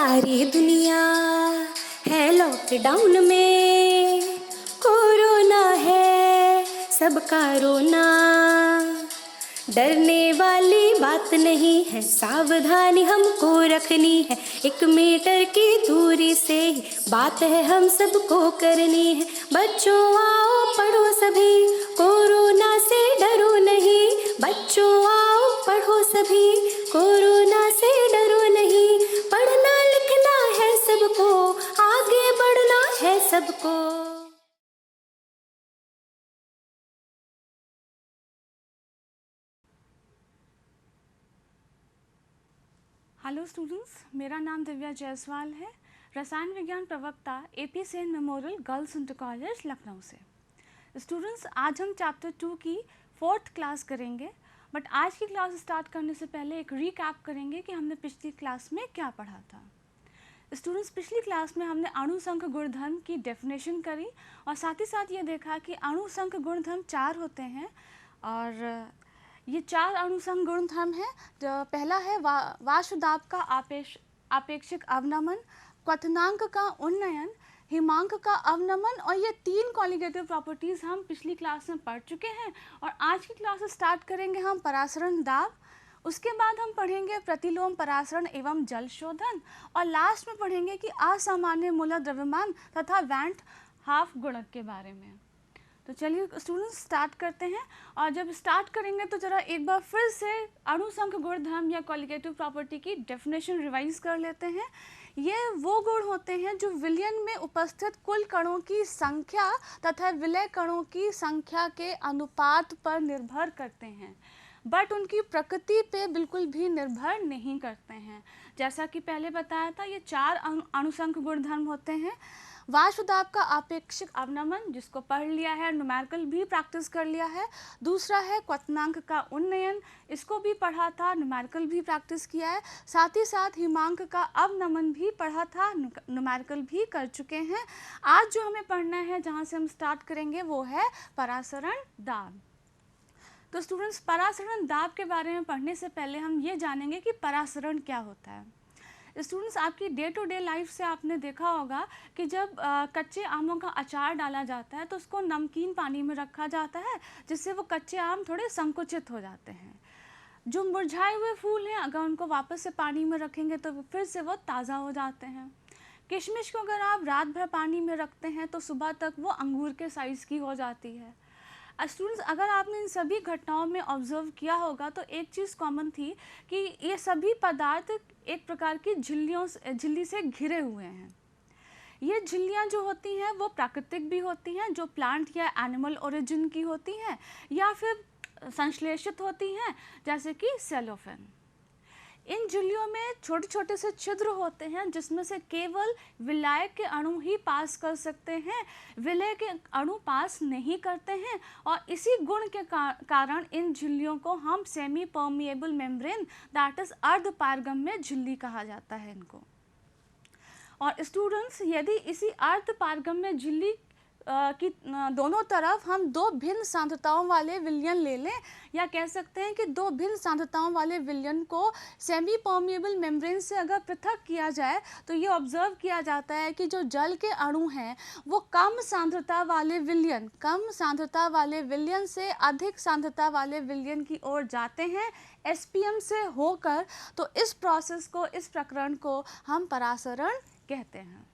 सारी दुनिया है लॉकडाउन में, कोरोना है सबका रोना। डरने वाली बात नहीं है, सावधानी हमको रखनी है। 1 मीटर की दूरी से ही बात है हम सबको करनी है। बच्चों आओ पढ़ो सभी, कोरोना से डरो नहीं। बच्चों आओ पढ़ो सभी, कोरोना से डरो नहीं। पढ़ना लिखना है सबको, आगे बढ़ना है सबको। हेलो स्टूडेंट्स, मेरा नाम दिव्या जायसवाल है, रसायन विज्ञान प्रवक्ता AP Sen memorial girls inter college Lucknow से। स्टूडेंट्स, आज हम चैप्टर 2 की 4th क्लास करेंगे, बट आज की क्लास स्टार्ट करने से पहले एक रीकैप करेंगे कि हमने पिछली क्लास में क्या पढ़ा था। स्टूडेंट्स, पिछली क्लास में हमने अणुसंख्य गुणधर्म की डेफिनेशन करी और साथ ही साथ ये देखा कि अणुसंख्य गुणधर्म 4 होते हैं और ये 4 अणुसंख्य गुणधर्म हैं। जो पहला है वाष्पदाब का आपेक्षिक अवनमन, क्वथनांक का उन्नयन, हिमांक का अवनमन, और ये 3 कॉलिगेटिव प्रॉपर्टीज़ हम पिछली क्लास में पढ़ चुके हैं। और आज की क्लास स्टार्ट करेंगे हम परासरण दाब, उसके बाद हम पढ़ेंगे प्रतिलोम परासरण एवं जल शोधन, और लास्ट में पढ़ेंगे कि असामान्य मूलक द्रव्यमान तथा वैंट हाफ गुणक के बारे में। तो चलिए स्टूडेंट्स स्टार्ट करते हैं। और जब स्टार्ट करेंगे तो ज़रा एक बार फिर से अणुसंख्य गुणधर्म या कॉलिगेटिव प्रॉपर्टी की डेफिनेशन रिवाइज कर लेते हैं। ये वो गुण होते हैं जो विलयन में उपस्थित कुल कणों की संख्या तथा विलय कणों की संख्या के अनुपात पर निर्भर करते हैं, बट उनकी प्रकृति पे बिल्कुल भी निर्भर नहीं करते हैं। जैसा कि पहले बताया था, ये 4 अणुसंख्य गुणधर्म होते हैं। वाष्पदाब का आपेक्षिक अवनमन, जिसको पढ़ लिया है, न्यूमेरिकल भी प्रैक्टिस कर लिया है। दूसरा है क्वथनांक का उन्नयन, इसको भी पढ़ा था, न्यूमेरिकल भी प्रैक्टिस किया है। साथ ही साथ हिमांक का अवनमन भी पढ़ा था, न्यूमेरिकल भी कर चुके हैं। आज जो हमें पढ़ना है, जहाँ से हम स्टार्ट करेंगे, वो है परासरण दाब। तो स्टूडेंट्स, परासरण दाब के बारे में पढ़ने से पहले हम ये जानेंगे कि परासरण क्या होता है। स्टूडेंट्स, आपकी डे टू डे लाइफ से आपने देखा होगा कि जब कच्चे आमों का अचार डाला जाता है तो उसको नमकीन पानी में रखा जाता है, जिससे वो कच्चे आम थोड़े संकुचित हो जाते हैं। जो मुरझाए हुए फूल हैं, अगर उनको वापस से पानी में रखेंगे तो फिर से वो ताज़ा हो जाते हैं। किशमिश को अगर आप रात भर पानी में रखते हैं तो सुबह तक वो अंगूर के साइज़ की हो जाती है। स्टूडेंट्स, अगर आपने इन सभी घटनाओं में ऑब्जर्व किया होगा तो एक चीज़ कॉमन थी कि ये सभी पदार्थ एक प्रकार की झिल्ली से घिरे हुए हैं। ये झिल्लियाँ जो होती हैं वो प्राकृतिक भी होती हैं, जो प्लांट या एनिमल ओरिजिन की होती हैं, या फिर संश्लेषित होती हैं, जैसे कि सेलोफेन। इन झिल्लियों में छोटे छोटे से छिद्र होते हैं, जिसमें से केवल विलायक के अणु ही पास कर सकते हैं, विलय के अणु पास नहीं करते हैं। और इसी गुण के कारण इन झिल्लियों को हम semi permeable membrane, that is अर्ध पारगम्य झिल्ली कहा जाता है इनको। और स्टूडेंट्स, यदि इसी अर्ध पारगम्य झिल्ली कि दोनों तरफ हम 2 भिन्न सांद्रताओं वाले विलयन ले लें, या कह सकते हैं कि 2 भिन्न सांद्रताओं वाले विलयन को सेमी परमिएबल मेम्ब्रेन से अगर पृथक किया जाए, तो ये ऑब्जर्व किया जाता है कि जो जल के अणु हैं वो कम सांद्रता वाले विलयन से अधिक सांद्रता वाले विलयन की ओर जाते हैं SPM से होकर। तो इस प्रोसेस को, इस प्रकरण को हम परासरण कहते हैं।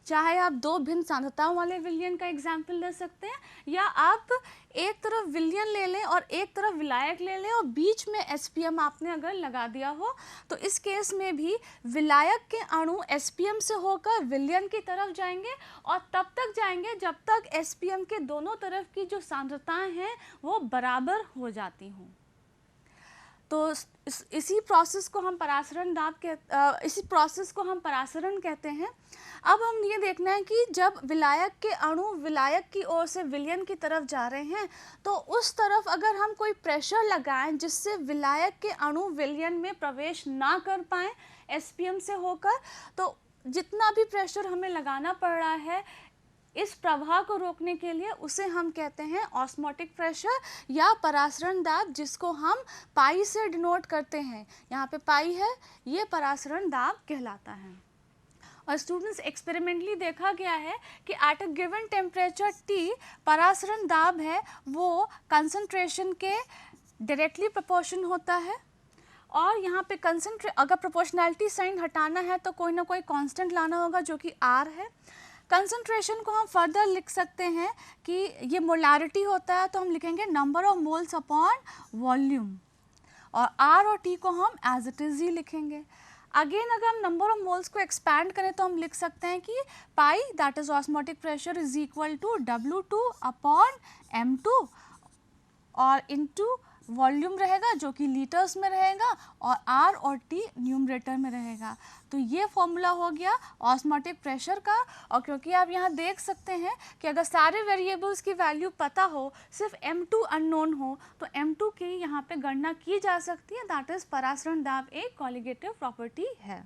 चाहे आप 2 भिन्न सांद्रताओं वाले विलयन का एग्जाम्पल ले सकते हैं, या आप एक तरफ विलयन ले लें और एक तरफ विलायक ले लें और बीच में SPM आपने अगर लगा दिया हो, तो इस केस में भी विलायक के अणु SPM से होकर विलयन की तरफ जाएंगे और तब तक जाएंगे जब तक SPM के दोनों तरफ की जो सांद्रताएं हैं वो बराबर हो जाती हों। तो इसी प्रोसेस को हम परासरण कहते हैं। अब हम ये देखना है कि जब विलायक के अणु विलायक की ओर से विलयन की तरफ जा रहे हैं, तो उस तरफ अगर हम कोई प्रेशर लगाएं जिससे विलायक के अणु विलयन में प्रवेश ना कर पाएँ SPM से होकर, तो जितना भी प्रेशर हमें लगाना पड़ रहा है इस प्रवाह को रोकने के लिए, उसे हम कहते हैं ऑस्मोटिक प्रेशर या परासरण दाब, जिसको हम पाई से डिनोट करते हैं। यहाँ पे पाई है, ये परासरण दाब कहलाता है। और स्टूडेंट्स एक्सपेरिमेंटली देखा गया है कि at a given temperature T परासरण दाब है वो कंसंट्रेशन के डायरेक्टली प्रोपोर्शन होता है। और यहाँ पे अगर प्रोपोर्शनैलिटी साइन हटाना है तो कोई ना कोई कांस्टेंट लाना होगा जो कि R है। कंसंट्रेशन को हम फर्दर लिख सकते हैं कि ये मोलारिटी होता है, तो हम लिखेंगे number of moles upon volume, और R और T को हम एज इट इज़ ही लिखेंगे। अगेन अगर हम नंबर ऑफ मोल्स को एक्सपैंड करें तो हम लिख सकते हैं कि pi that is osmotic pressure is equal to W2 upon M2 और इनटू वॉल्यूम रहेगा जो कि लीटर्स में रहेगा और R और T न्यूमरेटर में रहेगा। तो ये फॉर्मूला हो गया ऑस्मोटिक प्रेशर का। और क्योंकि आप यहाँ देख सकते हैं कि अगर सारे वेरिएबल्स की वैल्यू पता हो, सिर्फ M2 अननोन हो, तो M2 की यहाँ पे गणना की जा सकती है, दैट इज परासरण दाब एक कॉलिगेटिव प्रॉपर्टी है।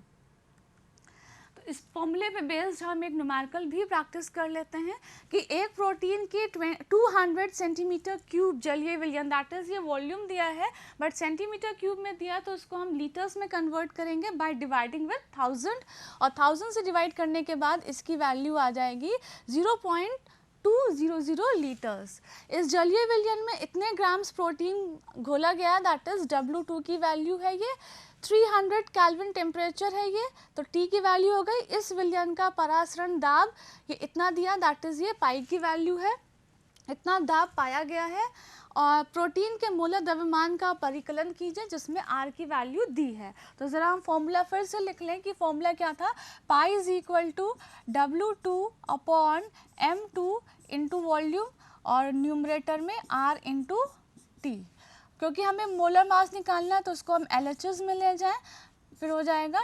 तो इस फॉर्मूले पे बेस्ड हम एक न्यूमेरिकल भी प्रैक्टिस कर लेते हैं कि एक प्रोटीन की 200 सेंटीमीटर क्यूब जलीय विलयन, दैट इज ये वॉल्यूम दिया है बट सेंटीमीटर क्यूब में दिया, तो उसको हम लीटर्स में कन्वर्ट करेंगे बाय डिवाइडिंग विद 1000, और 1000 से डिवाइड करने के बाद इसकी वैल्यू आ जाएगी 0.200 लीटर्स। इस जलीय विलयन में इतने ग्राम्स प्रोटीन घोला गया, दैट इज W2 की वैल्यू है ये, 300 केल्विन टेम्परेचर है ये, तो T की वैल्यू हो गई। इस विलयन का परासरण दाब ये इतना दिया, दैट इज ये पाई की वैल्यू है, इतना दाब पाया गया है। और प्रोटीन के मोलर द्रव्यमान का परिकलन कीजिए जिसमें R की वैल्यू दी है। तो ज़रा हम फॉर्मूला फिर से लिख लें कि फॉर्मूला क्या था, pi is equal to W2 upon M2 into volume और न्यूमरेटर में R इंटू T। क्योंकि हमें मोलर मास निकालना है तो उसको हम LHS में ले जाएं, फिर हो जाएगा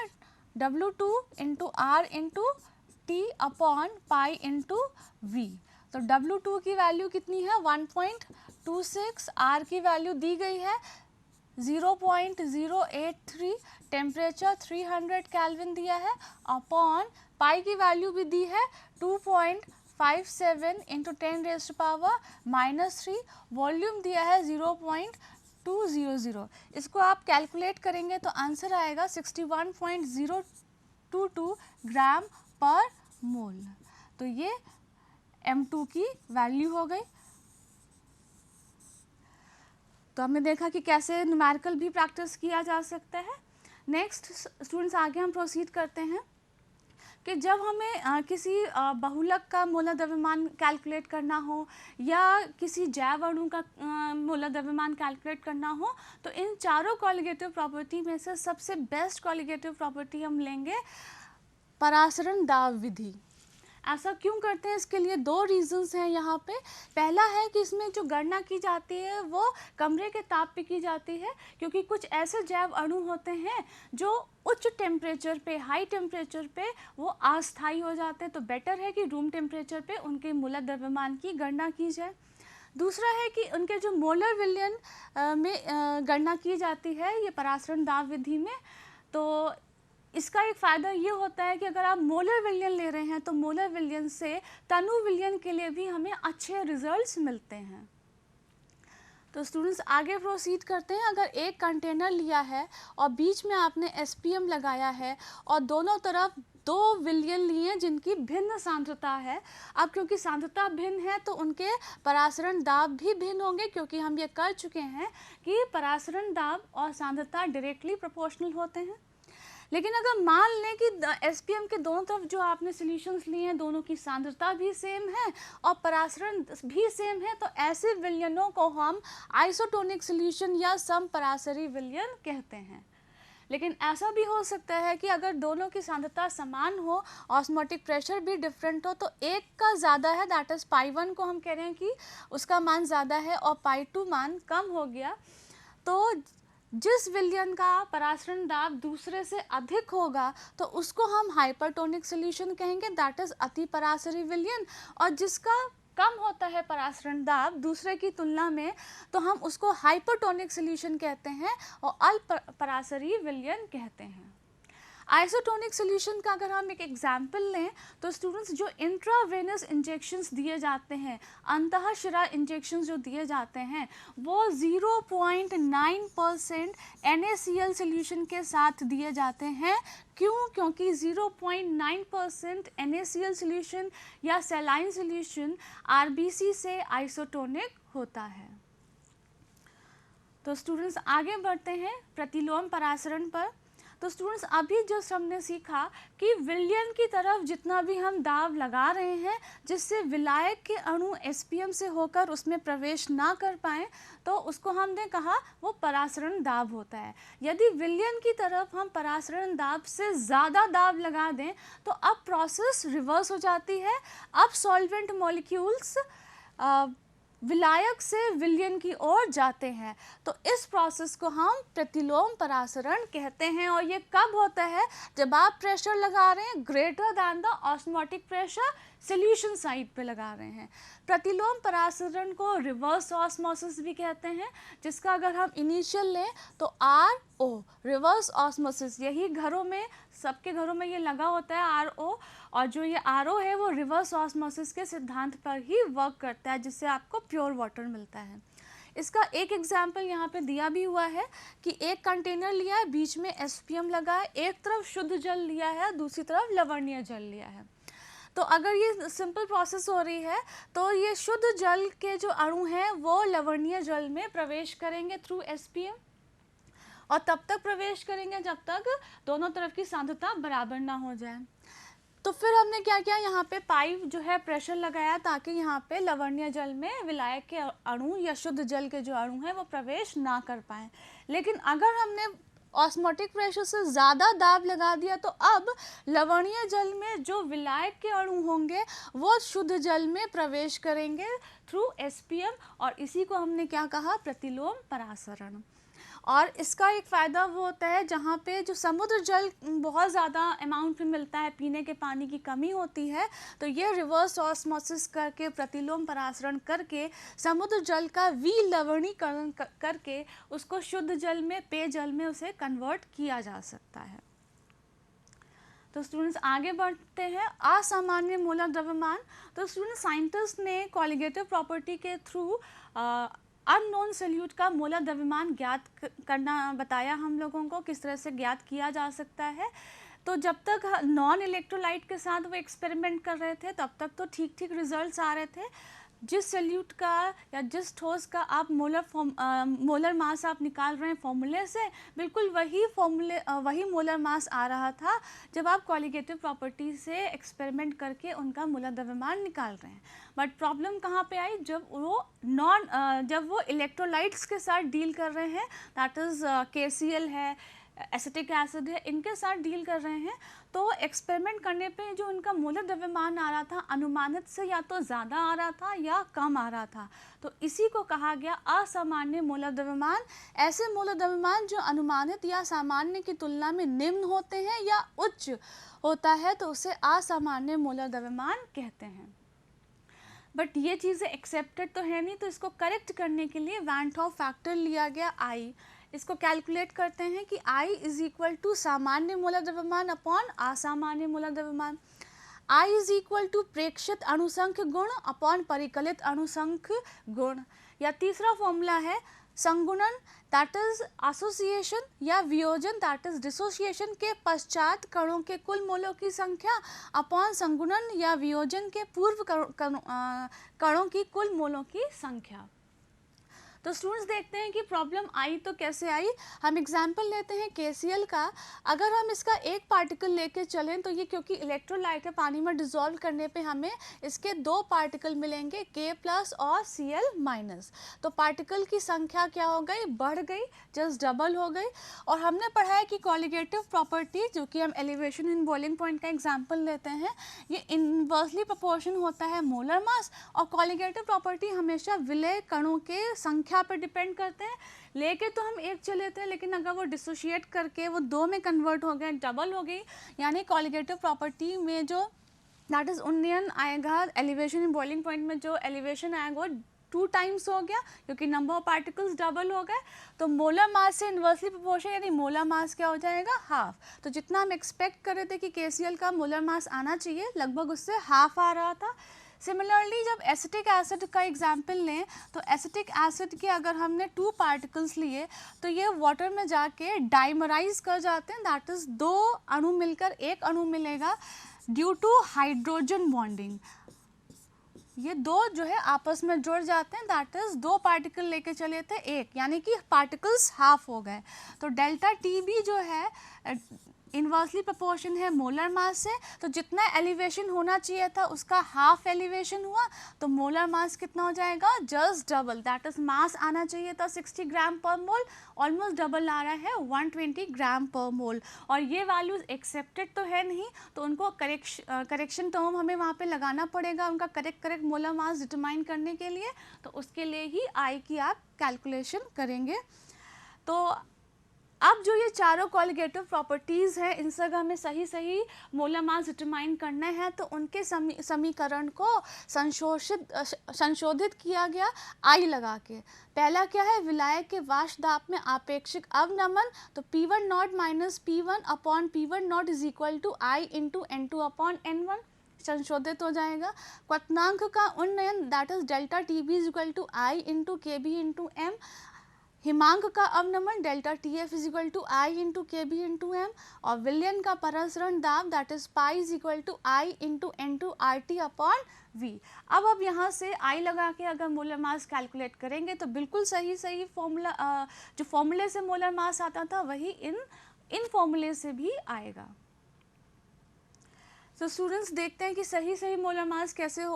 W2 into R into T upon pi into V। तो W2 की वैल्यू कितनी है 1.26, R की वैल्यू दी गई है 0.083, टेम्परेचर 300 केल्विन दिया है, अपॉन पाई की वैल्यू भी दी है 2.57 इंटू 10⁻⁻3, वॉल्यूम दिया है 0.200। इसको आप कैलकुलेट करेंगे तो आंसर आएगा 61.022 ग्राम पर मोल। तो ये M2 की वैल्यू हो गई। तो हमने देखा कि कैसे न्यूमेरिकल भी प्रैक्टिस किया जा सकता है। नेक्स्ट स्टूडेंट्स आगे हम प्रोसीड करते हैं कि जब हमें किसी बहुलक का मोलर द्रव्यमान कैलकुलेट करना हो या किसी जैव अणु का मोलर द्रव्यमान कैलकुलेट करना हो, तो इन चारों कॉलिगेटिव प्रॉपर्टी में से सबसे बेस्ट कॉलिगेटिव प्रॉपर्टी हम लेंगे परासरण दाब विधि। ऐसा क्यों करते हैं, इसके लिए दो रीजंस हैं यहाँ पे। पहला है कि इसमें जो गणना की जाती है वो कमरे के ताप पे की जाती है, क्योंकि कुछ ऐसे जैव अणु होते हैं जो उच्च टेम्परेचर पे, हाई टेम्परेचर पे वो अस्थायी हो जाते हैं, तो बेटर है कि रूम टेम्परेचर पे उनके मोलर द्रव्यमान की गणना की जाए। दूसरा है कि उनके जो मोलर विलयन में गणना की जाती है ये परासरण दाब विधि में, तो इसका एक फ़ायदा ये होता है कि अगर आप मोलर विलयन ले रहे हैं तो मोलर विलयन से तनु विलयन के लिए भी हमें अच्छे रिजल्ट्स मिलते हैं। तो स्टूडेंट्स आगे प्रोसीड करते हैं। अगर एक कंटेनर लिया है और बीच में आपने SPM लगाया है और दोनों तरफ दो विलयन लिए जिनकी भिन्न सांद्रता है, अब क्योंकि सांद्रता भिन्न है तो उनके परासरण दाब भी भिन्न होंगे, क्योंकि हम ये कर चुके हैं कि परासरण दाब और सांद्रता डायरेक्टली प्रोपोर्शनल होते हैं। लेकिन अगर मान लें कि SPM के दोनों तरफ जो आपने सॉल्यूशंस लिए हैं दोनों की सांद्रता भी सेम है और परासरण भी सेम है, तो ऐसे विलयनों को हम आइसोटोनिक सॉल्यूशन या समपरासरी विलयन कहते हैं। लेकिन ऐसा भी हो सकता है कि अगर दोनों की सांद्रता समान हो, ऑस्मोटिक प्रेशर भी डिफरेंट हो, तो एक का ज़्यादा है, दैट इज़ पाई1 को हम कह रहे हैं कि उसका मान ज़्यादा है और पाई2 मान कम हो गया, तो जिस विलयन का परासरण दाब दूसरे से अधिक होगा तो उसको हम हाइपरटोनिक सॉल्यूशन कहेंगे, दैट इज़ अति परासरी विलयन। और जिसका कम होता है परासरण दाब दूसरे की तुलना में तो हम उसको हाइपरटोनिक सॉल्यूशन कहते हैं और अल्प परासरी विलयन कहते हैं। आइसोटोनिक सोल्यूशन का अगर हम एक एग्जाम्पल लें तो स्टूडेंट्स जो इंट्रावेनस इंजेक्शंस दिए जाते हैं, अंतःशिरा इंजेक्शंस जो दिए जाते हैं, वो 0.9% NaCl सोल्यूशन के साथ दिए जाते हैं। क्यों? क्योंकि 0.9% NaCl सोल्यूशन या सेलाइन सोल्यूशन RBC से आइसोटोनिक होता है। तो स्टूडेंट्स आगे बढ़ते हैं प्रतिलोम परासरण पर। तो स्टूडेंट्स अभी जस्ट हमने सीखा कि विलयन की तरफ जितना भी हम दाब लगा रहे हैं जिससे विलायक के अणु SPM से होकर उसमें प्रवेश ना कर पाएँ, तो उसको हमने कहा वो परासरण दाब होता है। यदि विलयन की तरफ हम परासरण दाब से ज़्यादा दाब लगा दें तो अब प्रोसेस रिवर्स हो जाती है। अब सॉल्वेंट मॉलिक्यूल्स विलायक से विलयन की ओर जाते हैं। तो इस प्रोसेस को हम प्रतिलोम परासरण कहते हैं। और ये कब होता है? जब आप प्रेशर लगा रहे हैं greater than the osmotic pressure solution side पे लगा रहे हैं। प्रतिलोम परासरण को रिवर्स ऑस्मोसिस भी कहते हैं, जिसका अगर हम इनिशियल लें तो RO रिवर्स ऑस्मोसिस, यही घरों में सबके घरों में ये लगा होता है RO, और जो ये RO है वो रिवर्स ऑस्मोसिस के सिद्धांत पर ही वर्क करता है, जिससे आपको प्योर वाटर मिलता है। इसका एक एग्जाम्पल यहाँ पे दिया भी हुआ है कि एक कंटेनर लिया है, बीच में SPM लगा है, एक तरफ शुद्ध जल लिया है, दूसरी तरफ लवणीय जल लिया है। तो अगर ये सिंपल प्रोसेस हो रही है तो ये शुद्ध जल के जो अणु हैं वो लवणीय जल में प्रवेश करेंगे थ्रू SPM, और तब तक प्रवेश करेंगे जब तक दोनों तरफ की सांद्रता बराबर ना हो जाए। तो फिर हमने क्या किया, यहाँ पे पाइप जो है प्रेशर लगाया ताकि यहाँ पे लवणीय जल में विलायक के अणु या शुद्ध जल के जो अणु हैं वो प्रवेश ना कर पाएँ। लेकिन अगर हमने ऑस्मोटिक प्रेशर से ज़्यादा दाब लगा दिया तो अब लवणीय जल में जो विलायक के अणु होंगे वो शुद्ध जल में प्रवेश करेंगे थ्रू SPM, और इसी को हमने क्या कहा? प्रतिलोम परासरण। और इसका एक फ़ायदा वो होता है जहाँ पे जो समुद्र जल बहुत ज़्यादा अमाउंट में मिलता है, पीने के पानी की कमी होती है, तो ये रिवर्स ऑस्मोसिस करके प्रतिलोम परासरण करके समुद्र जल का विलवणीकरण करके उसको शुद्ध जल में, पेयजल में उसे कन्वर्ट किया जा सकता है। तो स्टूडेंट्स आगे बढ़ते हैं। असामान्य मोलर द्रव्यमान। तो स्टूडेंट साइंटिस्ट ने कॉलिगेटिव प्रॉपर्टी के थ्रू अननोन सॉल्यूट का मोलर द्रव्यमान ज्ञात करना बताया हम लोगों को, किस तरह से ज्ञात किया जा सकता है। तो जब तक नॉन इलेक्ट्रोलाइट के साथ वो एक्सपेरिमेंट कर रहे थे तब तक तो ठीक ठीक रिजल्ट्स आ रहे थे। जिस सॉल्यूट का या जिस ठोस का आप मोलर मास आप निकाल रहे हैं फॉर्मूले से, बिल्कुल वही मोलर मास आ रहा था जब आप कॉलिगेटिव प्रॉपर्टी से एक्सपेरिमेंट करके उनका मोलर द्रव्यमान निकाल रहे हैं। बट प्रॉब्लम कहाँ पे आई? जब वो इलेक्ट्रोलाइट्स के साथ डील कर रहे हैं, दैट इज़ KCl है, एसिटिक एसिड है, इनके साथ डील कर रहे हैं, तो एक्सपेरिमेंट करने पे जो उनका मोलर द्रव्यमान आ रहा था अनुमानित से या तो ज़्यादा आ रहा था या कम आ रहा था। तो इसी को कहा गया असामान्य मोलर द्रव्यमान। ऐसे मोलर द्रव्यमान जो अनुमानित या सामान्य की तुलना में निम्न होते हैं या उच्च होता है तो उसे असामान्य मोलर द्रव्यमान कहते हैं। बट ये चीज़ें एक्सेप्टेड तो है नहीं, तो इसको करेक्ट करने के लिए वैन टॉप फैक्टर लिया गया I। इसको कैलकुलेट करते हैं कि I इज इक्वल टू सामान्य मोलर द्रव्यमान अपॉन असामान्य मोलर द्रव्यमान। I इज इक्वल टू प्रेक्षित अणुसंख्य गुण अपॉन परिकलित अणुसंख्य गुण। या तीसरा फॉर्मूला है संगुणन दैट इज एसोसिएशन या वियोजन दैट इज डिसोसिएशन के पश्चात कणों के कुल मोलों की संख्या अपॉन संगुणन या वियोजन के पूर्व कणों की कुल मोलों की संख्या। तो स्टूडेंट्स देखते हैं कि प्रॉब्लम आई तो कैसे आई। हम एग्जाम्पल लेते हैं KCl का। अगर हम इसका एक पार्टिकल लेके चलें तो ये क्योंकि इलेक्ट्रोलाइट है, पानी में डिज़ोल्व करने पे हमें इसके 2 पार्टिकल मिलेंगे, K+ और Cl-। तो पार्टिकल की संख्या क्या हो गई? बढ़ गई, जस्ट डबल हो गई। और हमने पढ़ा है कि कॉलिगेटिव प्रॉपर्टी, जो कि हम एलिवेशन इन बॉइलिंग पॉइंट का एग्जाम्पल लेते हैं, ये इनवर्सली प्रोपोर्शन होता है मोलर मास। और कॉलिगेटिव प्रॉपर्टी हमेशा विलय कणों के संख्या पर डिपेंड करते हैं। लेके तो हम एक चले थे, लेकिन अगर वो डिसोशिएट करके वो 2 में कन्वर्ट हो गए, डबल हो गई, यानी कॉलिगेटिव प्रॉपर्टी में जो दैट इज उन्नयन आएगा, एलिवेशन इन बॉइलिंग पॉइंट में जो एलिवेशन आएगा वो 2 टाइम्स हो गया क्योंकि नंबर ऑफ पार्टिकल्स डबल हो गए। तो मोलर मास से इन्वर्सली प्रोपोर्शन यानी मोलर मास क्या हो जाएगा, हाफ। तो जितना हम एक्सपेक्ट कर रहे थे कि KCl का मोलर मास आना चाहिए, लगभग उससे हाफ आ रहा था। सिमिलरली जब एसिटिक एसिड का एग्जाम्पल लें तो एसिटिक एसिड के अगर हमने 2 पार्टिकल्स लिए तो ये वाटर में जाके डाइमराइज कर जाते हैं, दैट इज़ 2 अणु मिलकर एक अणु मिलेगा ड्यू टू हाइड्रोजन बॉन्डिंग। ये 2 जो है आपस में जुड़ जाते हैं, दैट इज 2 पार्टिकल लेके चले थे एक, यानी कि पार्टिकल्स हाफ हो गए। तो डेल्टा टी भी जो है इन्वर्सली प्रोपोर्शन है मोलर मास से, तो जितना एलिवेशन होना चाहिए था उसका हाफ एलिवेशन हुआ, तो मोलर मास कितना हो जाएगा, just double, that is mass आना चाहिए था 60 ग्राम पर मोल, ऑलमोस्ट डबल आ रहा है 120 ग्राम पर मोल। और ये वैल्यूज एक्सेप्टेड तो है नहीं, तो उनको करेक्शन टर्म हमें वहाँ पे लगाना पड़ेगा उनका करेक्ट मोलर मास डिटरमाइन करने के लिए, तो उसके लिए ही आई की आप कैलकुलेशन करेंगे। तो अब जो ये चारों कॉलिगेटिव प्रॉपर्टीज़ हैं इनसे अगर हमें सही मोलर मास डिटरमाइन करना है तो उनके समीकरण को संशोधित किया गया आई लगा के। पहला क्या है, विलायक के वाष्प दाब में आपेक्षिक अवनमन, तो P1 naught minus P1 upon P1 naught is equal to I into N2 upon N1 संशोधित हो जाएगा। क्वथनांक का उन्नयन that is delta TB is equal to I into KB into M। हिमांक का अवनमन delta TF is equal to I into KB into M। और विलयन का परासरण दाब that is pi is equal to I into N2 RT upon V। अब यहाँ से I लगा के अगर मोलर मास कैलकुलेट करेंगे तो बिल्कुल सही फॉर्मूला, जो फॉर्मूले से मोलर मास आता था वही इन फॉर्मूले से भी आएगा। तो स्टूडेंट्स देखते हैं कि सही मोलर मास कैसे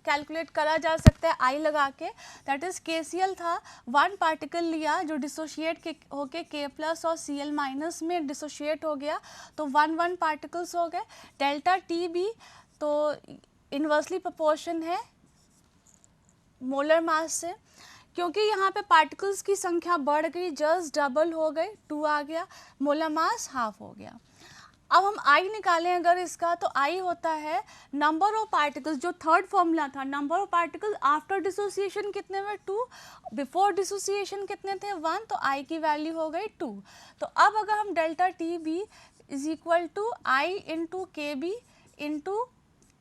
कैलकुलेट करा जा सकता है आई लगा के। दैट इज KCl था, 1 पार्टिकल लिया जो डिसोशिएट होके K प्लस और Cl माइनस में डिसोशिएट हो गया, तो 1 पार्टिकल्स हो गए। डेल्टा TB तो इन्वर्सली प्रोपोर्शन है मोलर मास से, क्योंकि यहाँ पे पार्टिकल्स की संख्या बढ़ गई, जस्ट डबल हो गई, 2 आ गया, मोलर मास हाफ हो गया। अब हम आई निकालें अगर इसका, तो आई होता है नंबर ऑफ पार्टिकल्स, जो थर्ड फॉर्मूला था, number of particles after dissociation कितने हुए 2, बिफोर डिसोसिएशन कितने थे 1, तो आई की वैल्यू हो गई 2। तो अब अगर हम delta TB is equal to I into KB into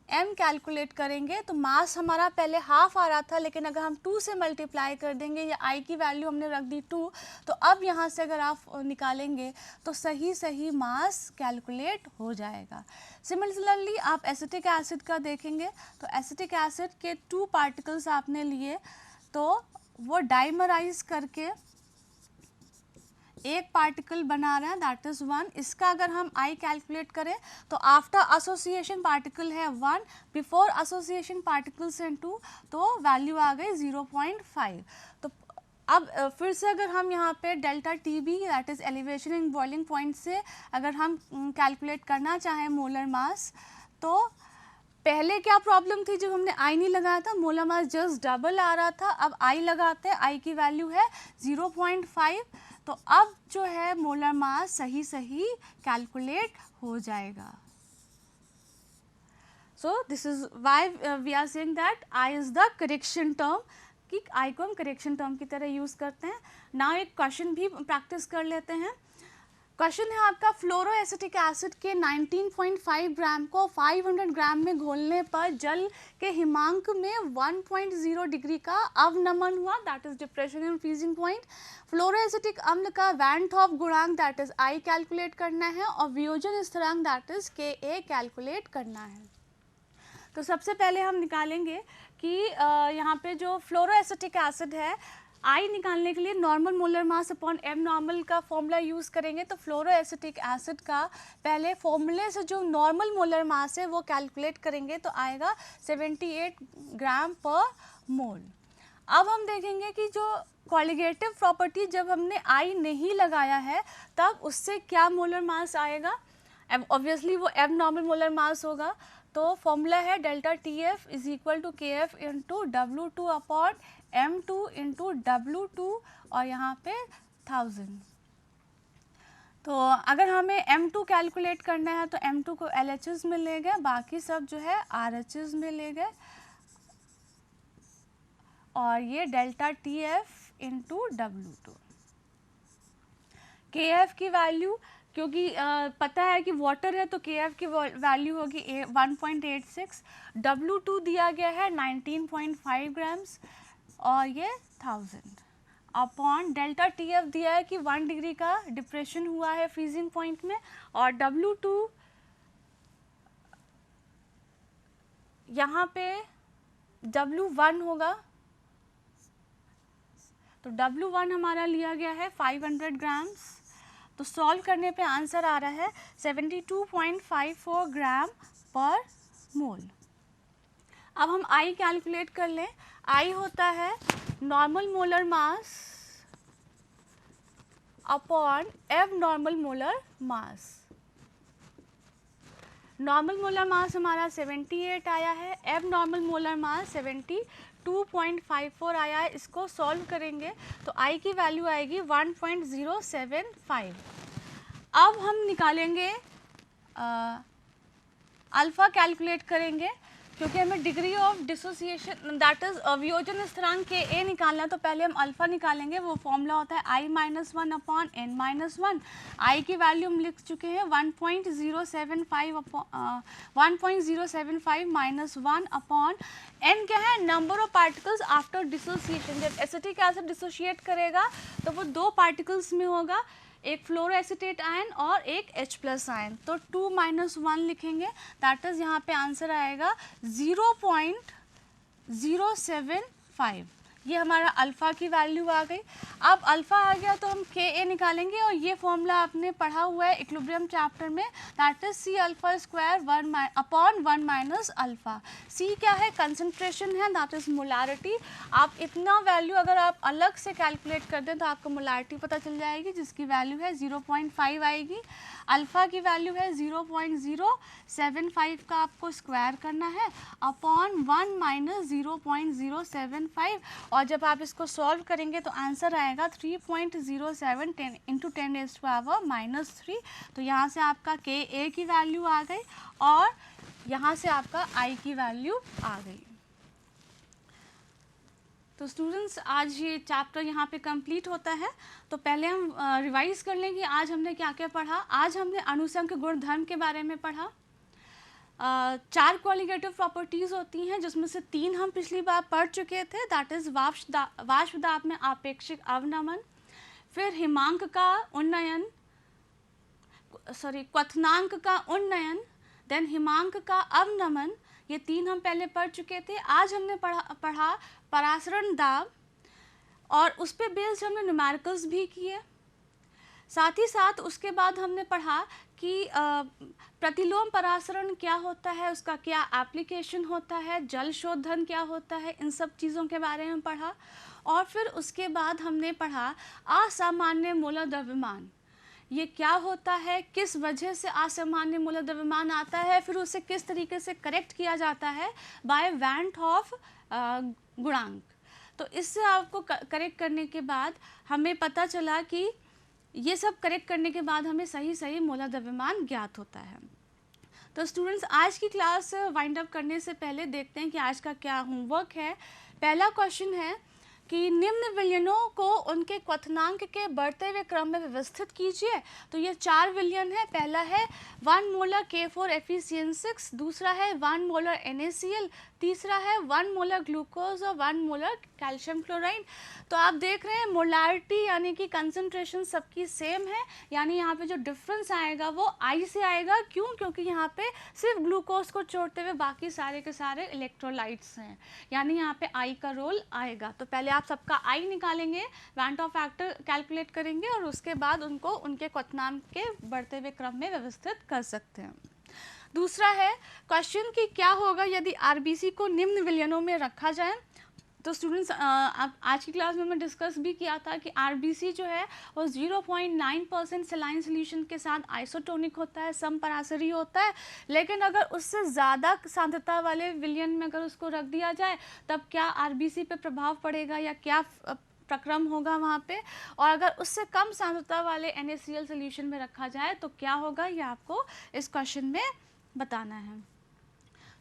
M calculate करेंगे तो मास हमारा पहले हाफ आ रहा था, लेकिन अगर हम 2 से मल्टीप्लाई कर देंगे या I की वैल्यू हमने रख दी 2, तो अब यहाँ से अगर आप निकालेंगे तो सही मास कैलकुलेट हो जाएगा। सिमिलरली आप एसिटिक एसिड का देखेंगे तो एसिटिक एसिड के 2 पार्टिकल्स आपने लिए तो वो डाइमराइज करके एक पार्टिकल बना रहे हैं, दैट इज 1। इसका अगर हम आई कैलकुलेट करें तो आफ्टर एसोसिएशन पार्टिकल है 1, बिफोर एसोसिएशन पार्टिकल्स हैं 2, तो वैल्यू आ गई 0.5। तो अब फिर से अगर हम यहाँ पे delta TB that is elevation in boiling point से अगर हम कैलकुलेट करना चाहें मोलर मास, तो पहले क्या प्रॉब्लम थी, जब हमने आई नहीं लगाया था मोलर मास जस्ट डबल आ रहा था, अब आई लगाते हैं, आई की वैल्यू है 0.5, तो अब जो है मोलर मास सही कैलकुलेट हो जाएगा। So this is why we are saying that I is the correction term, कि आई को हम करेक्शन टर्म की तरह यूज करते हैं। नाउ एक क्वेश्चन भी प्रैक्टिस कर लेते हैं। क्वेश्चन है आपका, फ्लोरोएसिटिक एसिड के 19.5 ग्राम को 500 ग्राम में घोलने पर जल के हिमांक में 1.0 डिग्री का अवनमन हुआ, that is depression in freezing point. Fluoroacetic अम्ल का वैन टॉप गुणांक दैट इज आई कैलकुलेट करना है और वियोजन स्थिरांक दैट इज Ka कैलकुलेट करना है। तो सबसे पहले हम निकालेंगे कि यहाँ पे जो फ्लोरोएसिटिक एसिड है, आई निकालने के लिए normal molar mass upon M normal का फॉर्मूला यूज़ करेंगे। तो फ्लोरोएसिटिक एसिड का पहले फॉर्मूले से जो नॉर्मल मोलर मास है वो कैलकुलेट करेंगे तो आएगा 78 ग्राम पर मोल। अब हम देखेंगे कि जो कॉलिगेटिव प्रॉपर्टी जब हमने आई नहीं लगाया है तब उससे क्या मोलर मास आएगा, ऑब्वियसली वो M नॉर्मल मोलर मास होगा। तो फॉर्मूला है delta TF is equal to KF into W2 upon M2 into W2 और यहाँ पे 1000। तो अगर हमें M2 कैलकुलेट करना है तो M2 को LHS में ले गए, बाकी सब जो है RHS में ले गए। और ये delta T F into W2। के एफ की वैल्यू, क्योंकि पता है कि वाटर है तो के एफ की वैल्यू होगी 1.86, W2 दिया गया है 19.5 ग्राम्स और ये 1000 अपॉन डेल्टा टी एफ दिया है कि 1 डिग्री का डिप्रेशन हुआ है फ्रीजिंग पॉइंट में, और W2 यहाँ पे W1 होगा, तो W1 हमारा लिया गया है 500 ग्राम्स। तो सॉल्व करने पे आंसर आ रहा है 72.54 ग्राम पर मोल। अब हम I कैलकुलेट कर लें। I होता है नॉर्मल मोलर मास अपॉन एब normal molar mass. Normal molar mass हमारा 78 आया है, एब नॉर्मल मोलर मास 72.54 आया है। इसको सॉल्व करेंगे तो I की वैल्यू आएगी 1.075। अब हम निकालेंगे अल्फ़ा कैलकुलेट करेंगे, क्योंकि हमें degree of dissociation that is वियोजन स्थिरांक के ए निकालना है, तो पहले हम अल्फ़ा निकालेंगे। वो फॉर्मूला होता है I-1 अपॉन n-1। I की वैल्यू हम लिख चुके हैं 1.075 माइनस 1 अपॉन n क्या है, number of particles after dissociation. जब एसिटिक एसिड डिसोशिएट करेगा तो वो 2 पार्टिकल्स में होगा, एक फ्लोरोएसिटेट आयन और एक H+ आयन। तो 2 माइनस 1 लिखेंगे, दैट इज़ यहाँ पे आंसर आएगा 0.075। ये हमारा अल्फ़ा की वैल्यू आ गई। अब अल्फ़ा आ गया तो हम Ka निकालेंगे, और ये फॉर्मूला आपने पढ़ा हुआ है इक्विलिब्रियम चैप्टर में, that is C alpha square 1 upon 1 minus alpha. C क्या है, कंसंट्रेशन है, दैट इज मोलारिटी। आप इतना वैल्यू अगर आप अलग से कैलकुलेट कर दें तो आपको मोलारिटी पता चल जाएगी, जिसकी वैल्यू है 0.5 आएगी। अल्फ़ा की वैल्यू है 0.075 का आपको स्क्वायर करना है अपॉन 1 माइनस 0.075, और जब आप इसको सॉल्व करेंगे तो आंसर आएगा 3.07 इंटू 10⁻⁻3। तो यहाँ से आपका Ka की वैल्यू आ गई और यहाँ से आपका I की वैल्यू आ गई। तो स्टूडेंट्स, आज ये चैप्टर यहाँ पे कंप्लीट होता है। तो पहले हम रिवाइज कर लें कि आज हमने क्या क्या पढ़ा। आज हमने अणुसंख्य गुणधर्म के बारे में पढ़ा। 4 क्वालिटेटिव प्रॉपर्टीज़ होती हैं, जिसमें से 3 हम पिछली बार पढ़ चुके थे, दैट इज़ वाष्प दाब में आपेक्षिक अवनमन, फिर हिमांक का उन्नयन, क्वथनांक का उन्नयन, देन हिमांक का अवनमन। ये 3 हम पहले पढ़ चुके थे। आज हमने पढ़ा परासरण दाब, और उस पे बेस्ड हमने न्यूमेरिकल्स भी किए। साथ ही साथ उसके बाद हमने पढ़ा कि प्रतिलोम परासरण क्या होता है, उसका क्या एप्लीकेशन होता है, जल शोधन क्या होता है, इन सब चीज़ों के बारे में पढ़ा। और फिर उसके बाद हमने पढ़ा असामान्य मोलर द्रव्यमान, ये क्या होता है, किस वजह से असामान्य मोलर द्रव्यमान आता है, फिर उसे किस तरीके से करेक्ट किया जाता है बाय वैन हॉफ गुणांक। तो इससे आपको करेक्ट करने के बाद हमें पता चला कि ये सब करेक्ट करने के बाद हमें सही मोलर द्रव्यमान ज्ञात होता है। तो स्टूडेंट्स, आज की क्लास वाइंड अप करने से पहले देखते हैं कि आज का क्या होमवर्क है। पहला क्वेश्चन है कि निम्न विलयनों को उनके क्वथनांक के बढ़ते हुए क्रम में व्यवस्थित कीजिए। तो ये 4 विलयन है। पहला है 1 मोलर K4FeCN6, दूसरा है 1 मोलर NaCl, तीसरा है 1 मोलर ग्लूकोज और 1 मोलर कैल्शियम क्लोराइड। तो आप देख रहे हैं मोलारिटी यानी कि कंसंट्रेशन सबकी सेम है, यानी यहाँ पे जो डिफरेंस आएगा वो I से आएगा। क्यों? क्योंकि यहाँ पे सिर्फ ग्लूकोज को छोड़ते हुए बाकी सारे के सारे इलेक्ट्रोलाइट्स हैं, यानी यहाँ पे I का रोल आएगा। तो पहले आप सबका I निकालेंगे, वैन टॉप फैक्टर कैलकुलेट करेंगे, और उसके बाद उनको उनके क्वथनांक के बढ़ते हुए क्रम में व्यवस्थित कर सकते हैं। दूसरा है क्वेश्चन कि क्या होगा यदि आरबीसी को निम्न विलयनों में रखा जाए। तो स्टूडेंट्स, आज की क्लास में हमने डिस्कस भी किया था कि आरबीसी जो है वो 0.9% सलाइन सोल्यूशन के साथ आइसोटोनिक होता है, समपरासरी होता है। लेकिन अगर उससे ज़्यादा सांद्रता वाले विलयन में अगर उसको रख दिया जाए तब क्या आरबीसी पे प्रभाव पड़ेगा या क्या प्रक्रम होगा वहाँ पे, और अगर उससे कम सांद्रता वाले NaCl सोल्यूशन में रखा जाए तो क्या होगा, ये आपको इस क्वेश्चन में बताना है।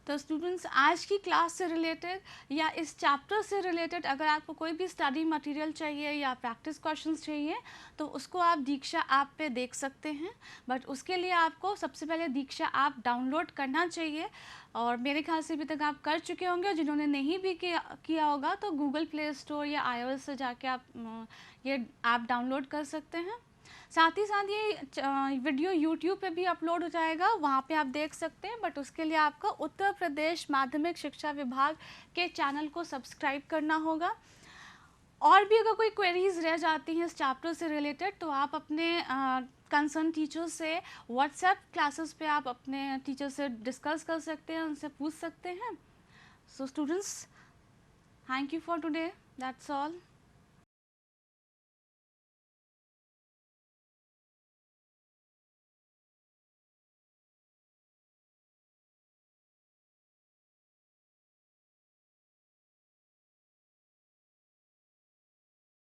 तो स्टूडेंट्स, आज की क्लास से रिलेटेड या इस चैप्टर से रिलेटेड अगर आपको कोई भी स्टडी मटेरियल चाहिए या प्रैक्टिस क्वेश्चंस चाहिए तो उसको आप दीक्षा ऐप पे देख सकते हैं। बट उसके लिए आपको सबसे पहले दीक्षा ऐप डाउनलोड करना चाहिए, और मेरे ख्याल से अभी तक आप कर चुके होंगे। जिन्होंने नहीं भी किया होगा तो गूगल प्ले स्टोर या iOS से जाके आप ये ऐप डाउनलोड कर सकते हैं। साथ ही साथ ये वीडियो यूट्यूब पे भी अपलोड हो जाएगा, वहाँ पे आप देख सकते हैं। बट उसके लिए आपको उत्तर प्रदेश माध्यमिक शिक्षा विभाग के चैनल को सब्सक्राइब करना होगा। और भी अगर कोई क्वेरीज रह जाती हैं इस चैप्टर से रिलेटेड तो आप अपने कंसर्न टीचर से व्हाट्सएप क्लासेस पे आप अपने टीचर से डिस्कस कर सकते हैं, उनसे पूछ सकते हैं। So students, thank you for today, that's all.